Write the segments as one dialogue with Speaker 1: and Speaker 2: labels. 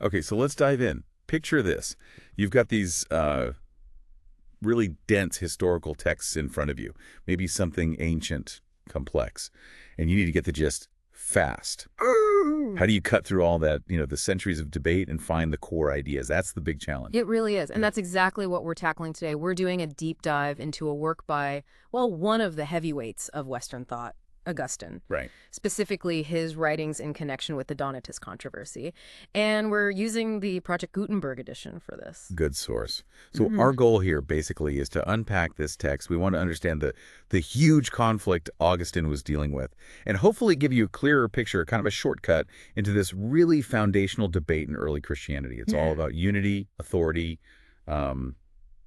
Speaker 1: Okay, so let's dive in. Picture this. You've got these really dense historical texts in front of you, maybe something ancient, complex, and you need to get the gist fast. How do you cut through all that, the centuries of debate and find the core ideas? That's the big challenge.
Speaker 2: It really is. And that's exactly what we're tackling today. We're doing a deep dive into a work by, well, one of the heavyweights of Western thought, Augustine.
Speaker 1: Right.
Speaker 2: Specifically his writings in connection with the Donatist controversy. And we're using the Project Gutenberg edition for this.
Speaker 1: Good source. So our goal here basically is to unpack this text. We want to understand the huge conflict Augustine was dealing with and hopefully give you a clearer picture, kind of a shortcut into this really foundational debate in early Christianity. It's all about unity, authority,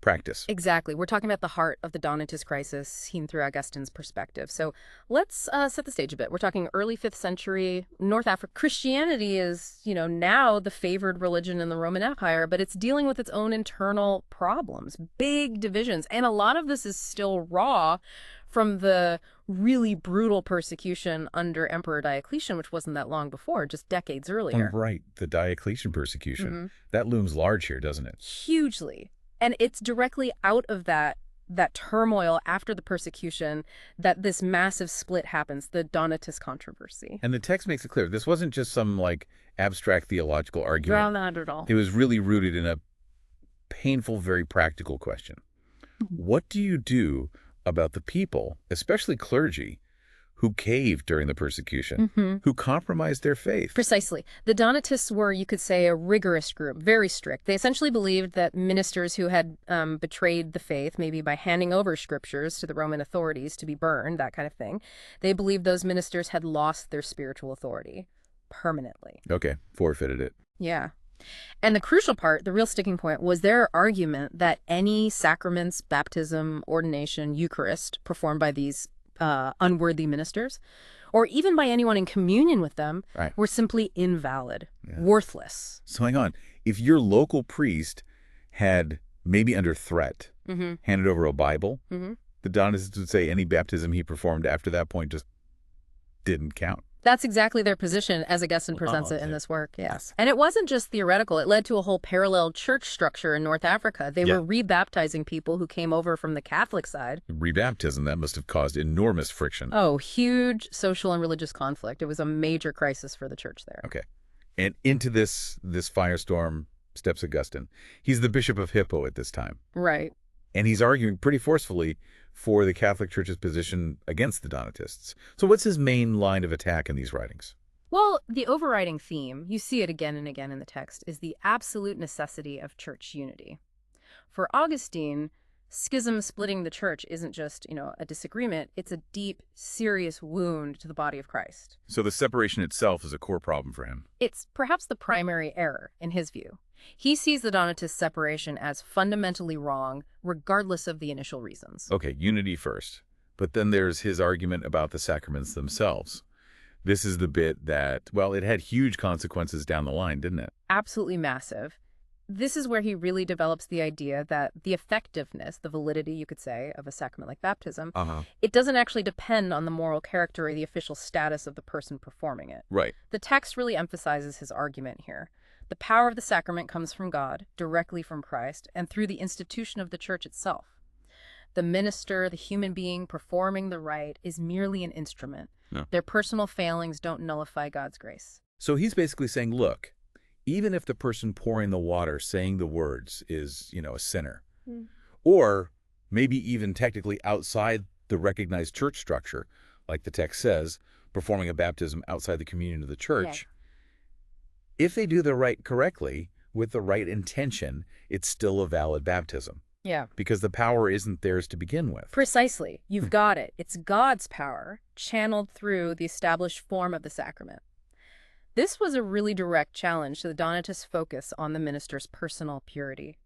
Speaker 1: practice.
Speaker 2: Exactly. We're talking about the heart of the Donatist crisis seen through Augustine's perspective. So let's set the stage a bit. We're talking early 5th century North Africa. Christianity is, now the favored religion in the Roman Empire, but it's dealing with its own internal problems, big divisions. And a lot of this is still raw from the really brutal persecution under Emperor Diocletian, which wasn't that long before, just decades earlier.
Speaker 1: Right. The Diocletian persecution. That looms large here, doesn't it?
Speaker 2: Hugely. And it's directly out of that turmoil after the persecution that this massive split happens, the Donatist controversy.
Speaker 1: And the text makes it clear. This wasn't just some, abstract theological argument.
Speaker 2: Not at all.
Speaker 1: It was really rooted in a painful, very practical question. What do you do about the people, especially clergy, who caved during the persecution, who compromised their faith?
Speaker 2: Precisely. The Donatists were, you could say, a rigorous group, very strict. They essentially believed that ministers who had betrayed the faith, maybe by handing over scriptures to the Roman authorities to be burned, that kind of thing, they believed those ministers had lost their spiritual authority permanently.
Speaker 1: Okay, forfeited it.
Speaker 2: Yeah. And the crucial part, the real sticking point, was their argument that any sacraments, baptism, ordination, Eucharist performed by these unworthy ministers, or even by anyone in communion with them, were simply invalid, worthless.
Speaker 1: So hang on. If your local priest had, maybe under threat, handed over a Bible, the Donatists would say any baptism he performed after that point just didn't count.
Speaker 2: That's exactly their position as Augustine presents it in this work, yes. And it wasn't just theoretical. It led to a whole parallel church structure in North Africa. They were rebaptizing people who came over from the Catholic side.
Speaker 1: Rebaptism, that must have caused enormous friction.
Speaker 2: Oh, huge social and religious conflict. It was a major crisis for the church there.
Speaker 1: Okay. And into this firestorm steps Augustine. He's the Bishop of Hippo at this time.
Speaker 2: Right.
Speaker 1: And he's arguing pretty forcefully for the Catholic Church's position against the Donatists. So what's his main line of attack in these writings?
Speaker 2: Well, the overriding theme, you see it again and again in the text, is the absolute necessity of church unity. For Augustine, schism splitting the church isn't just, a disagreement. It's a deep, serious wound to the body of Christ.
Speaker 1: So the separation itself is a core problem for him.
Speaker 2: It's perhaps the primary error, in his view. He sees the Donatist separation as fundamentally wrong, regardless of the initial reasons.
Speaker 1: Okay, unity first. But then there's his argument about the sacraments themselves. This is the bit that, well, it had huge consequences down the line, didn't it?
Speaker 2: Absolutely massive. This is where he really develops the idea that the effectiveness, the validity, you could say, of a sacrament like baptism, it doesn't actually depend on the moral character or the official status of the person performing it.
Speaker 1: Right.
Speaker 2: The text really emphasizes his argument here. The power of the sacrament comes from God, directly from Christ, and through the institution of the church itself. The minister, the human being performing the rite, is merely an instrument.
Speaker 1: Yeah.
Speaker 2: Their personal failings don't nullify God's grace.
Speaker 1: So he's basically saying, look, even if the person pouring the water, saying the words, is, a sinner, or maybe even technically outside the recognized church structure, like the text says, performing a baptism outside the communion of the church, if they do the rite correctly, with the right intention, it's still a valid baptism.
Speaker 2: Yeah.
Speaker 1: Because the power isn't theirs to begin with.
Speaker 2: Precisely. You've got it. It's God's power, channeled through the established form of the sacrament. This was a really direct challenge to the Donatist focus on the minister's personal purity.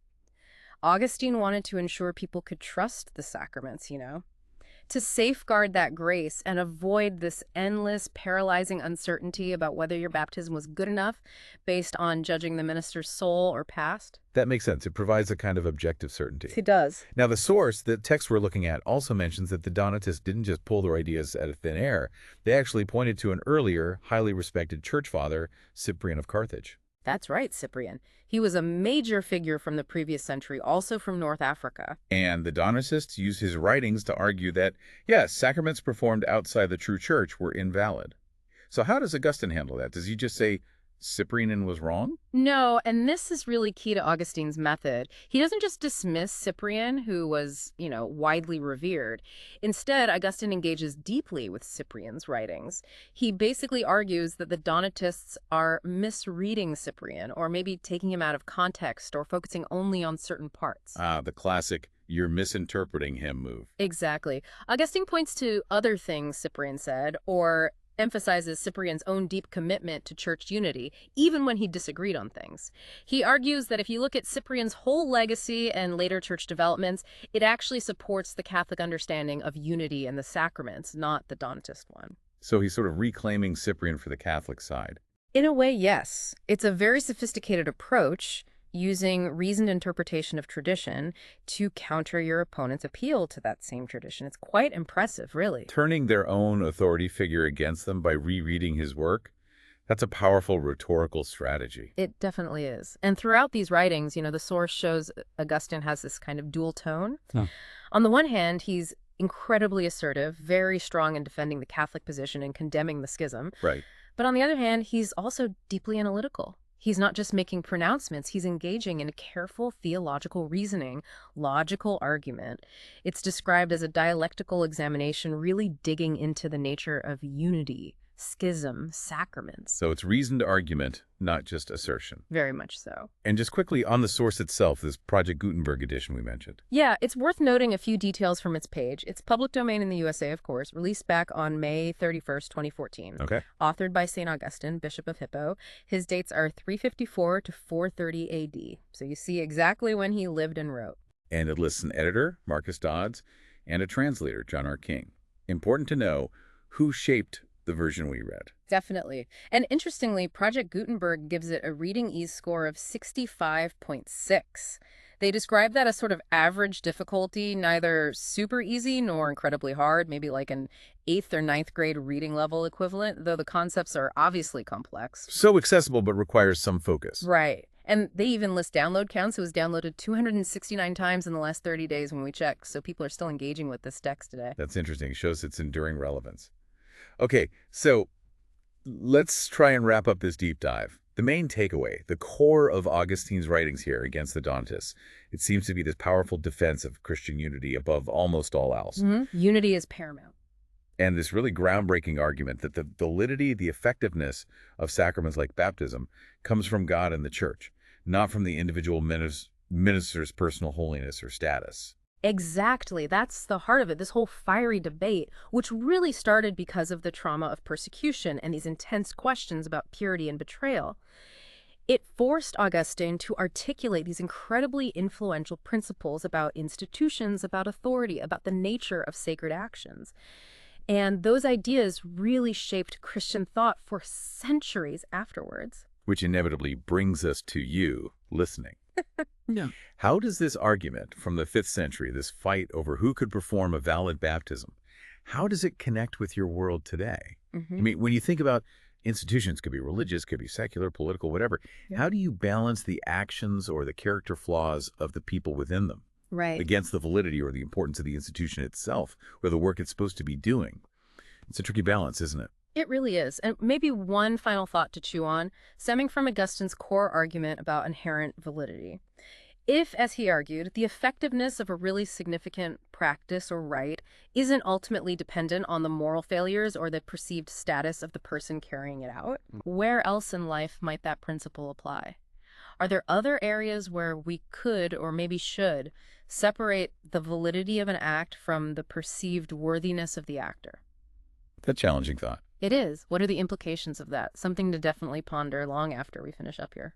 Speaker 2: Augustine wanted to ensure people could trust the sacraments, to safeguard that grace and avoid this endless, paralyzing uncertainty about whether your baptism was good enough based on judging the minister's soul or past.
Speaker 1: That makes sense. It provides a kind of objective certainty.
Speaker 2: It does.
Speaker 1: Now, the source, the text we're looking at, also mentions that the Donatists didn't just pull their ideas out of thin air. They actually pointed to an earlier, highly respected church father, Cyprian of Carthage.
Speaker 2: That's right, Cyprian. He was a major figure from the previous century, also from North Africa.
Speaker 1: And the Donatists used his writings to argue that, yes, sacraments performed outside the true church were invalid. So how does Augustine handle that? Does he just say Cyprian was wrong?
Speaker 2: No, and this is really key to Augustine's method. He doesn't just dismiss Cyprian, who was, widely revered. Instead, Augustine engages deeply with Cyprian's writings. He basically argues that the Donatists are misreading Cyprian, or maybe taking him out of context, or focusing only on certain parts.
Speaker 1: Ah, the classic, you're misinterpreting him move.
Speaker 2: Exactly. Augustine points to other things Cyprian said, or emphasizes Cyprian's own deep commitment to church unity, even when he disagreed on things. He argues that if you look at Cyprian's whole legacy and later church developments, it actually supports the Catholic understanding of unity and the sacraments, not the Donatist one.
Speaker 1: So he's sort of reclaiming Cyprian for the Catholic side.
Speaker 2: In a way, yes. It's a very sophisticated approach, using reasoned interpretation of tradition to counter your opponent's appeal to that same tradition. It's quite impressive, really.
Speaker 1: Turning their own authority figure against them by rereading his work, that's a powerful rhetorical strategy.
Speaker 2: It definitely is. And throughout these writings, the source shows Augustine has this kind of dual tone.
Speaker 1: Huh.
Speaker 2: On the one hand, he's incredibly assertive, very strong in defending the Catholic position and condemning the schism.
Speaker 1: Right.
Speaker 2: But on the other hand, he's also deeply analytical. He's not just making pronouncements, he's engaging in careful theological reasoning, logical argument. It's described as a dialectical examination, really digging into the nature of unity, schism, sacraments.
Speaker 1: So it's reasoned argument, not just assertion.
Speaker 2: Very much so.
Speaker 1: And just quickly on the source itself, this Project Gutenberg edition we mentioned.
Speaker 2: Yeah, it's worth noting a few details from its page. It's public domain in the USA, of course, released back on May 31st, 2014.
Speaker 1: Okay.
Speaker 2: Authored by St. Augustine, Bishop of Hippo. His dates are 354 to 430 AD. So you see exactly when he lived and wrote.
Speaker 1: And it lists an editor, Marcus Dodds, and a translator, John R. King. Important to know who shaped the version we read.
Speaker 2: Definitely. And interestingly, Project Gutenberg gives it a reading ease score of 65.6. They describe that as sort of average difficulty, neither super easy nor incredibly hard, maybe like an 8th or 9th grade reading level equivalent, though the concepts are obviously complex.
Speaker 1: So accessible, but requires some focus.
Speaker 2: Right. And they even list download counts. It was downloaded 269 times in the last 30 days when we checked, so people are still engaging with this text today.
Speaker 1: That's interesting. It shows its enduring relevance. Okay, so let's try and wrap up this deep dive. The main takeaway, the core of Augustine's writings here against the Donatists, it seems to be this powerful defense of Christian unity above almost all else.
Speaker 2: Mm-hmm. Unity is paramount.
Speaker 1: And this really groundbreaking argument that the validity, the effectiveness of sacraments like baptism comes from God and the Church, not from the individual minister's personal holiness or status.
Speaker 2: Exactly. That's the heart of it, this whole fiery debate, which really started because of the trauma of persecution and these intense questions about purity and betrayal. It forced Augustine to articulate these incredibly influential principles about institutions, about authority, about the nature of sacred actions. And those ideas really shaped Christian thought for centuries afterwards.
Speaker 1: Which inevitably brings us to you listening.
Speaker 2: No.
Speaker 1: How does this argument from the 5th century, this fight over who could perform a valid baptism, how does it connect with your world today?
Speaker 2: Mm-hmm.
Speaker 1: I mean, when you think about institutions, could be religious, could be secular, political, whatever, how do you balance the actions or the character flaws of the people within them against the validity or the importance of the institution itself or the work it's supposed to be doing? It's a tricky balance, isn't it?
Speaker 2: It really is. And maybe one final thought to chew on, stemming from Augustine's core argument about inherent validity. If, as he argued, the effectiveness of a really significant practice or rite isn't ultimately dependent on the moral failures or the perceived status of the person carrying it out, where else in life might that principle apply? Are there other areas where we could, or maybe should, separate the validity of an act from the perceived worthiness of the actor?
Speaker 1: That's a challenging thought.
Speaker 2: It is. What are the implications of that? Something to definitely ponder long after we finish up here.